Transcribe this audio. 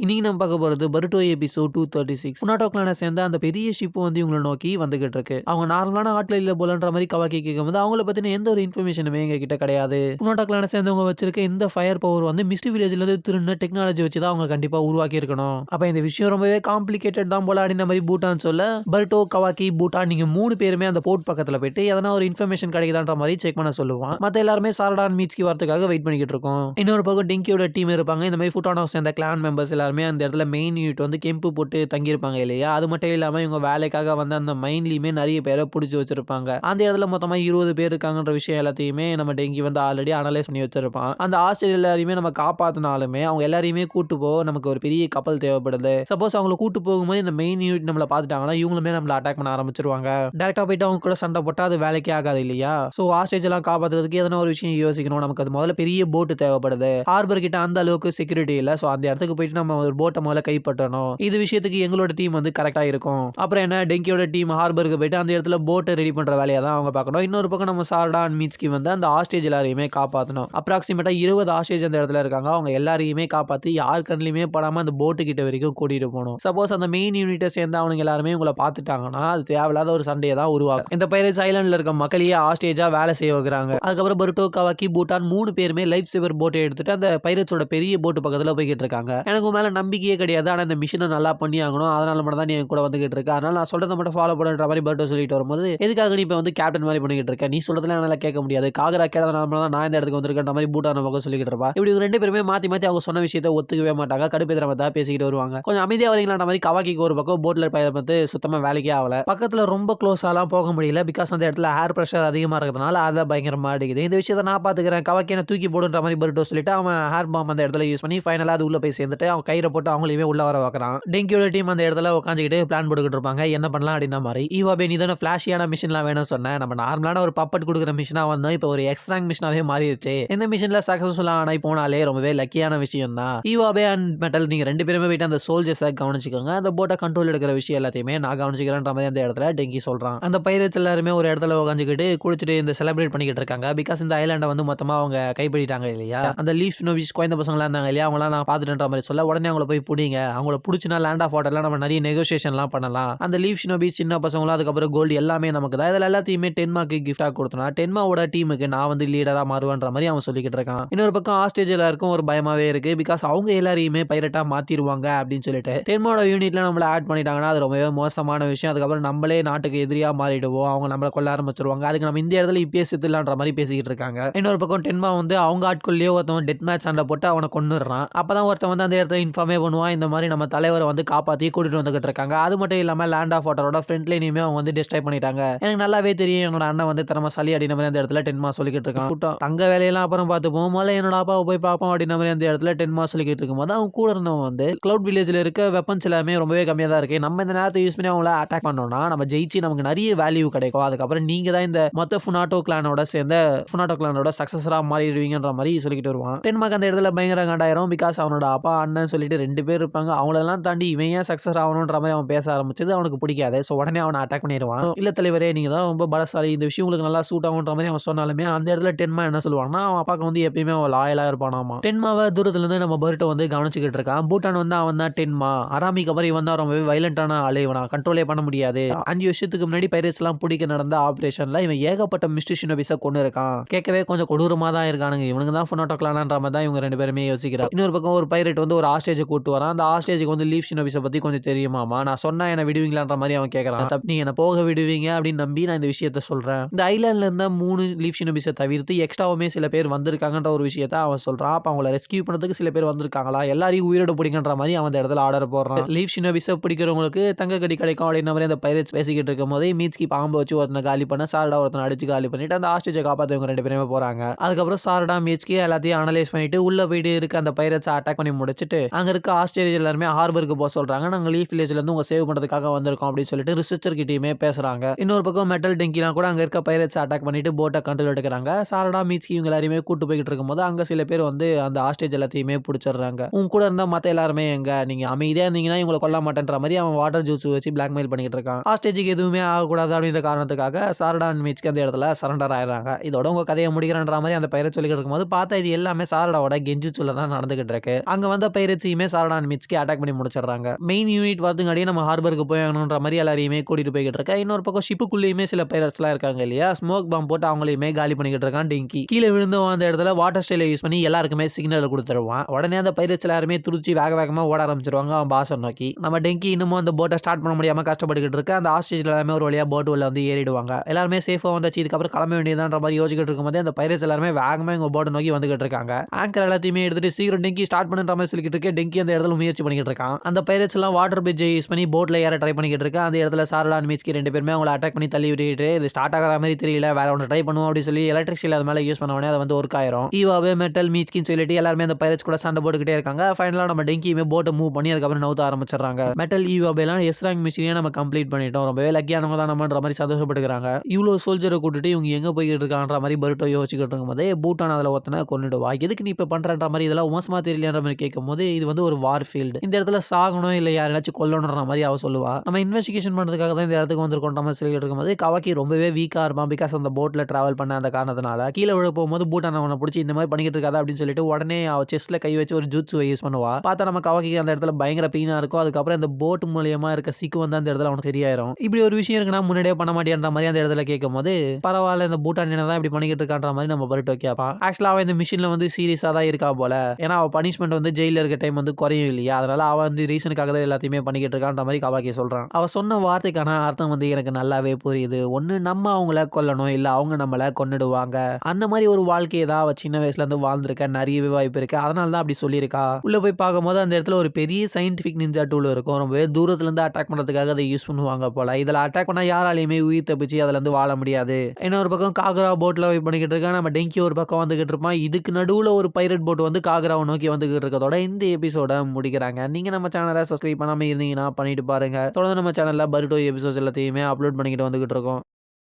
இன்னைக்கு நம்ம பார்க்க போறது பருட்டோ எபிசோட் 236. புனாட்டோ கிளானை சேர்ந்த அந்த பெரிய ஷிப் வந்து இவங்களை நோக்கி வந்துகிட்டு இருக்கு. அவங்க நார்மலான ஆட்ல இல்ல போலன்ற மாதிரி கவாக்கி கேட்கும்போது அவங்கள பத்தின எந்த ஒரு இன்ஃபர்மேஷனுமே எங்க கிட்ட கிடையாது. புனாட்டோ கிளானை சேர்ந்தவங்க வச்சிருக்க இந்த ஃபயர் பவர் வந்து மிஸ்டி வில்லேஜ்ல இருந்து திருண்ண டெக்னாலஜி வச்சு தான் அவங்க கண்டிப்பா உருவாக்கி இருக்கணும். அப்ப இந்த விஷயம் ரொம்பவே காம்ப்ளிகேட்டட் தான் போல அப்படின்ற மாதிரி பூட்டான் சொல்ல, பருட்டோ, கவாக்கி, பூட்டான் நீங்க 3 பேருமே அந்த போர்ட் பக்கத்துல போயிட்டு எதனா ஒரு இன்ஃபர்மேஷன் கிடைக்குதான்ற மாதிரி செக் பண்ண சொல்லுவான். மத்த எல்லாருமே சாரடான் மீட்ஸ்கி வரதுக்காக வெயிட் பண்ணிக்கிட்டு இருக்கோம். இன்னொரு பக்கம் டிங்கியோட டீம் இருப்பாங்க. இந்த மாதிரி ஃபுட்டானோ சேர்ந்த கிளான் மெம்பர்ஸ் எல்லாருமே அந்த இடத்துல மெயின் யூனிட் வந்து கெம்பு போட்டு தங்கியிருப்பாங்க இல்லையா. அது மட்டும் இல்லாம இவங்க வேலைக்காக வந்து அந்த மைன்லயுமே நிறைய பேரை பிடிச்சி வச்சிருப்பாங்க. அந்த இடத்துல மொத்தமா 20 பேர் இருக்காங்கன்ற விஷயம் எல்லாத்தையுமே நம்ம டெங்கி வந்து ஆல்ரெடி அனலைஸ் பண்ணி வச்சிருப்பான். அந்த ஆஸ்திரேலியா எல்லாரையுமே நம்ம காப்பாத்தினாலுமே அவங்க எல்லாரையுமே கூட்டு போக நமக்கு ஒரு பெரிய கப்பல் தேவைப்படுது. சப்போஸ் அவங்களை கூட்டு போகும்போது இந்த மெயின் யூனிட் நம்மள பாத்துட்டாங்கன்னா இவங்களுமே நம்மள அட்டாக் பண்ண ஆரம்பிச்சிருவாங்க. டைரக்டா போயிட்டு அவங்க கூட சண்டை போட்டா அது வேலைக்கே ஆகாது இல்லையா. சோ ஆஸ்திரேலியா எல்லாம் காப்பாத்துறதுக்கு எதனா ஒரு விஷயம் யோசிக்கணும். நமக்கு அது முதல்ல பெரிய போட்டு தேவைப்படுது. ஹார்பர் கிட்ட அந்த அளவுக்கு செக்யூரிட்டி இல்ல. சோ அந்த இடத்துக்கு போயிட்டு நம்ம ஒரு போட்டை முதல்ல கைப்பற்றணும். இது விஷயத்துக்கு எங்களோட டீம் வந்து கரெக்டா இருக்கும். அப்புறம் என்ன, டெங்கியோட டீம் ஹார்பருக்கு போயிட்டு அந்த இடத்துல போட்டை ரெடி பண்ற வேலையை தான் அவங்க பார்க்கணும். இன்னொரு பக்கம் நம்ம சார்டான் மீட்ஸ்கி வந்து அந்த ஆஸ்டேஜ் எல்லாரையுமே காப்பாற்றணும். அப்ராக்சிமேட்டா 20 ஆஸ்டேஜ் அந்த இடத்துல இருக்காங்க. அவங்க எல்லாரையுமே காப்பாத்தி யார் கண்ணிலுமே படாம அந்த போட்டு கிட்ட வரைக்கும் கூட்டிட்டு போகணும். சப்போஸ் அந்த மெயின் யூனிட்டை சேர்ந்து அவங்க எல்லாருமே உங்களை பார்த்துட்டாங்கன்னா அது தேவையில்லாத ஒரு சண்டையை தான் உருவாக்கும். இந்த பைரேட்ஸ் ஐலாண்ட்ல இருக்க மக்களையே ஆஸ்டேஜா வேலை செய்ய வைக்கிறாங்க. அதுக்கப்புறம் பருட்டோ, கவாக்கி, பூட்டான் 3 பேருமே லைஃப் சேவர் போட்டை எடுத்துட்டு அந்த பைரேட்ஸோட பெரிய போட்டு பக்கத்துல போய்கிட்டு இருக்காங்க. எனக்கு மேல நம்பிக்கையே கிடையாது. ஆனா இந்த மிஷனை நல்லா பண்ணி ஆகணும். அதனால மட்டும் தான் நீ என் கூட வந்துகிட்டு இருக்க. அதனால நான் சொல்றதை மட்டும் ஃபாலோ பண்ணுற மாதிரி பர்ட்டோ சொல்லிட்டு வரும்போது, எதுக்காக நீ இப்போ வந்து கேப்டன் மாதிரி பண்ணிக்கிட்டு இருக்க? நீ சொல்றதுலாம் என்னால கேட்க முடியாது. காகரா கேட்டதுனால தான் நான் இந்த இடத்துக்கு வந்திருக்கேன்ற மாதிரி பூட்டான பக்கம் சொல்லிக்கிட்டு இருப்பா. இப்படி 2 பேருமே மாத்தி மாத்தி அவங்க சொன்ன விஷயத்தை ஒத்துக்கவே மாட்டாங்க. கடுப்பேத்துற மாதிரி தான் பேசிக்கிட்டு வருவாங்க. கொஞ்சம் அமைதியா வரீங்களான்ற மாதிரி கவாக்கிக்கு ஒரு பக்கம் போட்ல வந்து சுத்தமா வேலைக்கே ஆகல. பக்கத்துல ரொம்ப க்ளோஸாலாம் போக முடியல. பிகாஸ் அந்த இடத்துல ஏர் பிரஷர் அதிகமா இருக்கிறதுனால அதை பயங்கரமா அடிக்குது. இந்த விஷயத்தை நான் பாத்துக்கிறேன், கவாக்கி என்ன தூக்கி போடுன்ற மாதிரி பர்ட்டோ சொல்லிட்டு அவன் ஹேர் பாம் அந்த இடத்துல யூஸ் பண்ணி ஃபைனலா அது உள்ள போய் சேர்ந்துட்டு அவன் கயிறை போட்டு அவங்களையுமே உள்ள வர வைக்கிறான். டெங்கியோட டீம் அந்த இடத்துல உட்காந்துக்கிட்டு பிளான் போட்டுக்கிட்டு இருப்பாங்க என்ன பண்ணலாம் அப்படின்ற மாதிரி. ஈவாபே நீ தானே ஃபிளாஷியான மிஷின்லாம் வேணும்னு சொன்னேன். நம்ம நார்மலான ஒரு பப்பட் கொடுக்குற மிஷினா வந்தோம். இப்போ ஒரு எக்ஸ்ட்ராங் மிஷினாவே மாறிடுச்சு. இந்த மிஷின்ல சக்சஸ்ஃபுல்லா ஆனாய் போனாலே ரொம்பவே லக்கியான விஷயம் தான். ஈவாபே அண்ட் மெட்டல் நீங்க 2 பேருமே போயிட்டு அந்த சோல்ஜர்ஸை கவனிச்சுக்கோங்க. அந்த போட்டை கண்ட்ரோல் எடுக்கிற விஷயம் எல்லாத்தையுமே நான் கவனிச்சுக்கிறேன்ற மாதிரி அந்த இடத்துல டெங்கி சொல்றான். அந்த பைரேட்ஸ் எல்லாருமே ஒரு இடத்துல உட்காந்துக்கிட்டு குளிச்சுட்டு இந்த செலிப்ரேட் பண்ணிக்கிட்டு இருக்காங்க. பிகாஸ் இந்த ஐலாண்டை வந்து மொத்தமா அவங்க கைப்பற்றிட்டாங்க இல்லையா. அந்த லீஃப் நோவிஸ் குழந்தை பசங்களா இருந்தாங்க இல்லையா, அவங்களாம் நான் பார்த்துட்டேன்ற மாதிரி சொல்ல உடனே அவங்கள போய் பிடிங்க. அவங்கள பிடிச்சினா லேண்ட் ஆஃப் வாட்டர்லாம் நம்ம நிறைய நெகோசியேஷன்லாம் பண்ணலாம். அந்த லீஃப் ஷினோபி சின்ன பசங்களும் அதுக்கப்புறம் கோல்டு எல்லாமே நமக்கு தான். இதில் எல்லாத்தையுமே டென்மாக்கு கிஃப்டாக கொடுத்தனா டென்மாவோட டீமுக்கு நான் வந்து லீடரா மாறுவேன்ற மாதிரி அவன் சொல்லிக்கிட்டு இருக்கான். இன்னொரு பக்கம் ஆஸ்டேஜ் எல்லாருக்கும் ஒரு பயமாவே இருக்கு. பிகாஸ் அவங்க எல்லாரையுமே பைரட்டா மாத்திருவாங்க அப்படின்னு சொல்லிட்டு டென்மாவோட யூனிட்ல நம்மள ஆட் பண்ணிட்டாங்கன்னா அது ரொம்பவே மோசமான விஷயம். அதுக்கப்புறம் நம்மளே நாட்டுக்கு எதிரியா மாறிடுவோம். அவங்க நம்மளை கொல்ல ஆரம்பிச்சிருவாங்க. அதுக்கு நம்ம இந்த இடத்துல இப்பயே செத்துலான்ற மாதிரி பேசிக்கிட்டு இருக்காங்க. இன்னொரு பக்கம் டென்மா வந்து அவங்க ஆட்குள்ளேயே ஒருத்தவன் டெத் மேட்ச் சண்டை போட்டு அவனை கொன்னுடுறான். அப்பதான் ஒருத்தன் வந்து அந்த இடத்துல இன்ஃபார்மே பண்ணுவான், இந்த மாதிரி நம்ம தலைவரை வந்து காப்பாற்றி கூட்டிட்டு வந்துகிட்டு இருக்காங்க. அது மட்டும் இல்லாம லேண்ட் ஆஃப் வாட்டரோட ஃப்ரண்ட் லைனையுமே அவங்க வந்து டிஸ்ட்ராய் பண்ணிட்டாங்க. எனக்கு நல்லாவே தெரியும் என்னோட அண்ணன் வந்து திறமைசாலி அப்படின்ற மாதிரி அந்த இடத்துல டென்மா சொல்லிக்கிட்டு இருக்கான். தங்க வேலையெல்லாம் அப்புறம் பார்த்துப்போம், முதல்ல என்னோட அப்பாவை போய் பார்ப்போம் அப்படின்ற மாதிரி அந்த இடத்துல டென்மா சொல்லிக்கிட்டு இருக்கும்போது அவங்க கூட இருந்தவங்க வந்து கிளவுட் வில்லேஜ்ல இருக்க வெப்பன்ஸ் எல்லாமே ரொம்பவே கம்மியாக தான் இருக்கு. நம்ம இந்த நேரத்தை யூஸ் பண்ணி அவங்கள அட்டாக் பண்ணோம்னா நம்ம ஜெயிச்சு நமக்கு நிறைய வேல்யூ கிடைக்கும். அதுக்கப்புறம் நீங்க தான் இந்த மொத்த ஃபுனாட்டோ கிளானோட சேர்ந்த ஃபுனாட்டோ கிளானோட சக்சஸரா மாறிடுவீங்கன்ற மாதிரி சொல்லிக்கிட்டு வருவான். டென்மாக்கு அந்த இடத்துல பயங்கர காண்டாயிரும். பிகாஸ் அவனோட அப்பா அண்ணன் சொல்லிட்டு 2 பேர் இருப்பாங்க. அவங்களெல்லாம் தாண்டி இவன் ஏன் சக்சஸ் ஆகணுன்ற மாதிரி அவன் பேச ஆரம்பிச்சது அவனுக்கு பிடிக்காது. ஸோ உடனே அவனை அட்டாக் பண்ணிடுவான். இல்ல தலைவரே, நீங்க தான் ரொம்ப பலசாலி, இந்த விஷயம் உங்களுக்கு நல்லா சூட் ஆகுன்ற மாதிரி அவன் சொன்னாலுமே அந்த இடத்துல டென்மா என்ன சொல்லுவாங்கன்னா அவன் அப்பாக்கு வந்து எப்பயுமே அவன் லாயலா இருப்பானாமா. டென்மாவை தூரத்துல இருந்து நம்ம பர்ட்டோ வந்து கவனிச்சுக்கிட்டு இருக்கான். பூட்டான் வந்து அவன் தான் டென்மா. அராமிக்கு அப்புறம் இவன் தான் ரொம்பவே வைலண்டான ஆளு. இவனை கண்ட்ரோலே பண்ண முடியாது. 5 வருஷத்துக்கு முன்னாடி பைரேட்ஸ் எல்லாம் பிடிக்க நடந்த ஆபரேஷன்ல இவன் ஏகப்பட்ட மிஸ்டி ஷினோபிஸை கொண்டு இருக்கான். கேட்கவே கொஞ்சம் கொடூரமா தான் இருக்கானுங்க. இவனுக்கு தான் ஃபுனாட்டோ கிளான்ற மாதிரி தான் இவங்க 2 பேருமே யோசிக்கிறார். இன்னொரு பக்கம் ஒரு பைரேட் வந்து ஒரு ஆஸ்டேஜை கூட்டு வரான். அந்த ஆஸ்டேஜுக்கு வந்து லீஃப் ஷினோபிஸை பத்தி கொஞ்சம் தெரியுமாமா. நான் சொன்னா என்ன விடுவீங்களான்ற மாதிரி அவன் கேட்கறான். நீங்க என்ன போக விடுவீங்க அப்படின்னு நம்பி நான் இந்த விஷயத்த சொல்றேன். இந்த ஐலாண்ட்ல இருந்த 3 லீஃப் ஷினோபிஸை தவிர்த்து எக்ஸ்ட்ராவுமே சில பேர் வந்திருக்காங்கன்ற ஒரு விஷயத்த அவன் சொல்றான். அப்ப அவங்கள ரெஸ்கியூ பண்ணதுக்கு சில பேர் வந்திருக்காங்களா, எல்லாரையும் உயிரோட பிடிங்கன்ற மாதிரி அவன் அந்த இடத்துல ஆர்டர் போடுறான். லீஃப் ஷினோபிஸை பிடிக்கிறவங்களுக்கு தங்க கடி கிடைக்கும் அப்படின்ற மாதிரி அந்த பைரேட்ஸ் பேசிக்கிட்டு இருக்கும் போதே மீட்ஸ்கி பாம்பு வச்சு ஒருத்தனை காலி பண்ண சாரடா ஒருத்தனை அடிச்சு காலி பண்ணிட்டு அந்த ஆஸ்டேஜை காப்பாற்றவங்க 2 பேருமே போறாங்க. அதுக்கப்புறம் சாரடா மீட்ஸ்கி எல்லாத்தையும் அனலைஸ் பண்ணிட்டு உள்ள போயிட்டு இருக்க அந்த பைரேட்ஸை அட்டாக் பண்ணி முடிச்சுட்டு அங்க இருக்க ஆஸ்திரேலியா எல்லாருமே ஹார்பருக்கு போக சொல்றாங்க. நாங்க லீஃப் வில்லேஜ்ல இருந்து உங்க சேவ் பண்றதுக்காக வந்திருக்கோம் அப்படின்னு சொல்லிட்டு ரிசர்ச்சர் கிட்டயுமே பேசுறாங்க. இன்னொரு பக்கம் மெட்டல் டெங்கிலாம் கூட அங்க இருக்க பைரேட்ஸ் அட்டாக் பண்ணிட்டு போட்டை கண்ட்ரோல் எடுக்கிறாங்க. சாரடா மீட்ஸ்கி இவங்க எல்லாரையுமே கூட்டு போய்கிட்டு இருக்கும்போது அங்க சில பேர் வந்து அந்த ஆஸ்டேஜ் எல்லாத்தையுமே பிடிச்சிடுறாங்க. உங்க கூட இருந்தா மத்த எல்லாருமே எங்க, நீங்க அமைதியா இருந்தீங்கன்னா இவங்களை கொல்ல மாட்டேன்ற மாதிரி அவன் வாட்டர் ஜூஸ் வச்சு பிளாக்மெயில் பண்ணிட்டு இருக்கான். ஆஸ்டேஜுக்கு எதுவுமே ஆகக்கூடாது அப்படின்ற காரணத்துக்காக சாரடா அண்ட் மீட்ஸ்கி அந்த இடத்துல சரண்டர் ஆயிடுறாங்க. இதோட உங்க கதையை முடிக்கிறன்ற மாதிரி அந்த பைரேட் சொல்லிக்கிட்டு இருக்கும்போது பார்த்தா இது எல்லாமே சாரடாவோட கெஞ்சுச்சுல தான் நடந்துகிட்டு இருக்கு. அங்க வந்த பைரேட்ஸ் எல்லாத்தையுமே சாரடான் மிட்ஸ்கி அட்டாக் பண்ணி முடிச்சிடுறாங்க. மெயின் யூனிட் வரதுங்காடியே நம்ம ஹார்பருக்கு போய் ஆகணுன்ற மாதிரி எல்லாரையுமே கூட்டிட்டு போய்கிட்டு இருக்கா. இன்னொரு பக்கம் ஷிப்புக்குள்ளேயுமே சில பைரட்ஸ்லாம் இருக்காங்க இல்லையா, ஸ்மோக் பாம் போட்டு அவங்களையுமே காலி பண்ணிக்கிட்டு இருக்கான் டெங்கி. கீழே விழுந்து அந்த இடத்துல வாட்டர் ஸ்டைலை யூஸ் பண்ணி எல்லாருக்குமே சிக்னல் கொடுத்துருவான். உடனே அந்த பைரட்ஸ் எல்லாருமே துருச்சி வேக வேகமா ஓட ஆரம்பிச்சிருவாங்க அவன் பாஸை நோக்கி. நம்ம டெங்கி இன்னமும் அந்த போட்டை ஸ்டார்ட் பண்ண முடியாம கஷ்டப்பட்டுக்கிட்டு இருக்க. அந்த ஹாஸ்டேஜ்ல எல்லாமே ஒரு வழியா போட் உள்ள வந்து ஏறிடுவாங்க. எல்லாருமே சேஃபா வந்தாச்சு, இதுக்கப்புறம் கிளம்ப வேண்டியதான்ற மாதிரி யோசிச்சுட்டு இருக்கும்போது அந்த பைரட்ஸ் எல்லாருமே வேகமா எங்க போட்டை நோக்கி வந்துகிட்டு இருக்காங்க. ஆங்கர் எல்லாத்தையுமே எடுத்துட்டு சீக்கிரம் டெங்கி ஸ்டார்ட் பண்ணுற மாதிரி சொல்லிக்கிட்டு இருக்க. டெங்கி அந்த இடத்துல முயற்சி பண்ணிக்கிட்டு இருக்கான். அந்த பைரட்ஸ் எல்லாம் வாட்டர் பிரிட்ஜை யூஸ் பண்ணி போட்ல ஏற ட்ரை பண்ணிக்கிட்டு இருக்க. அந்த இடத்துல சாரடான் மிட்ஸ்கி 2 பேருமே அவங்கள அட்டாக் பண்ணி தள்ளி விட்டுட்டு இது ஸ்டார்ட் ஆகிற மாதிரி தெரியல, வேற ஒன்று ட்ரை பண்ணுவோம் அப்படின்னு சொல்லி எலக்ட்ரிக் அது மேலே யூஸ் பண்ண உடனே அது வந்து ஒர்க் ஆயிரும். ஈவாவே மெட்டல் மீட்ஸ்கின்னு சொல்லிட்டு எல்லாருமே அந்த பைரட்ஸ் கூட சண்டை போட்டுக்கிட்டே இருக்காங்க. ஃபைனலாக நம்ம டெங்கியுமே போட்டை மூவ் பண்ணி அதுக்கப்புறம் நவுத்த ஆரம்பிச்சிடறாங்க. மெட்டல் ஈவாபேலாம் எஸ் ரேங்க் மிஷினையே நம்ம கம்ப்ளீட் பண்ணிட்டோம், ரொம்பவே லக்கியானவங்க தான் நம்மன்ற மாதிரி சந்தோஷப்பட்டுக்கிறாங்க. இவ்வளோ சோல்ஜரை கூட்டிட்டு இவங்க எங்க போய்கிட்டு இருக்கான்ற மாதிரி பருட்டோ யோசிச்சுக்கிட்டு இருக்கும்போது பூட்டான் அதில் ஒருத்தனை கொண்டுடுவா. எதுக்கு நீ இப்போ பண்றன்ற மாதிரி இதெல்லாம் மோசமா தெரியலன்ற மாதிரி கேட்கும்போது இது வந்து ஒரு வார் ஃபீல்டு, இந்த இடத்துல சாகணும் இல்லை யாராச்சும் கொல்லணுன்ற மாதிரி அவ சொல்லுவா. நம்ம இன்வெஸ்டிகேஷன் பண்றதுக்காக தான் இந்த இடத்துக்கு வந்திருக்கோன்ற மாதிரி சொல்லிட்டு இருக்கும்போது கவாக்கி ரொம்பவே வீக்கா இருப்பான். பிகாஸ் அந்த போட்ல டிராவல் பண்ண அந்த காரணத்தினால கீழே விழ போகும்போது பூட்டான் அவனை பிடிச்சி இந்த மாதிரி பண்ணிக்கிட்டு இருக்காத அப்படின்னு சொல்லிட்டு உடனே அவ செஸ்ட்ல கை வச்சு ஒரு ஜூட்ஸுவை யூஸ் பண்ணுவா. பார்த்தா நம்ம கவாக்கிக்கு அந்த இடத்துல பயங்கர பெயினா இருக்கும். அதுக்கப்புறம் இந்த போட் மூலியமா இருக்க சிக்கு வந்து அந்த இடத்துல அவனுக்கு சரியாயிரும். இப்படி ஒரு விஷயம் இருக்குன்னா முன்னாடியே பண்ண மாட்டேன்ற மாதிரி அந்த இடத்துல கேட்கும் போது பரவாயில்ல இந்த பூட்டான் என்ன தான் இப்படி பண்ணிக்கிட்டு இருக்கான்ற மாதிரி நம்ம பருட்டோ கேட்பான். ஆக்சுவலா அவன் இந்த மிஷின்ல வந்து சீரியஸா தான் இருக்கா போல, ஏன்னா அவ பனிஷ்மெண்ட் வந்து ஜெயில இருக்க டைம் வந்து குறையும் இல்லையா, அதனால அவ வந்து ரீசனுக்காக தான் எல்லாத்தையுமே பண்ணிக்கிட்டு இருக்கான்ற மாதிரி கவாக்கி சொல்றான். அவ சொன்ன வார்த்தைக்கான அர்த்தம் வந்து எனக்கு நல்லாவே புரியுது. ஒண்ணு நம்ம அவங்கள கொல்லணும், இல்ல அவங்க நம்மள கொன்னுடுவாங்க. அந்த மாதிரி ஒரு வாழ்க்கையை தான் அவ சின்ன வயசுல இருந்து வாழ்ந்திருக்க, நிறையவே வாய்ப்பு இருக்கு, அதனால தான் அப்படி சொல்லியிருக்கா. உள்ள போய் பார்க்கும்போது அந்த இடத்துல ஒரு பெரிய சயின்டிபிக் நிஞ்சா டூல் இருக்கும், ரொம்பவே தூரத்துல இருந்து அட்டாக் பண்றதுக்காக அதை யூஸ் பண்ணுவாங்க போல. இதுல அட்டாக் பண்ணா யாராலையுமே உயிர் தப்பிச்சு அதுல இருந்து வாழ முடியாது. இன்னொரு பக்கம் காகரா போட்ல வெயிட் பண்ணிக்கிட்டு இருக்கா. நம்ம டெங்கி ஒரு பக்கம் வந்துகிட்டு இருப்பான். இதுக்கு நடுவுல ஒரு பைரட் போட் வந்து காகராவை நோக்கி வந்துகிட்டு இருக்கதோட இந்த எபிசோட முடிக்கிறாங்க. நீங்க நம்ம சேனலை சப்ஸ்கிரைப் பண்ணாம இருந்தீங்கன்னா பண்ணிட்டு பாருங்க. தொடர்ந்து நம்ம சேனல்ல பருட்டோ எபிசோட்ஸ் எல்லாத்தையுமே அப்லோட் பண்ணிக்கிட்டு வந்துகிட்டு இருக்கோம்.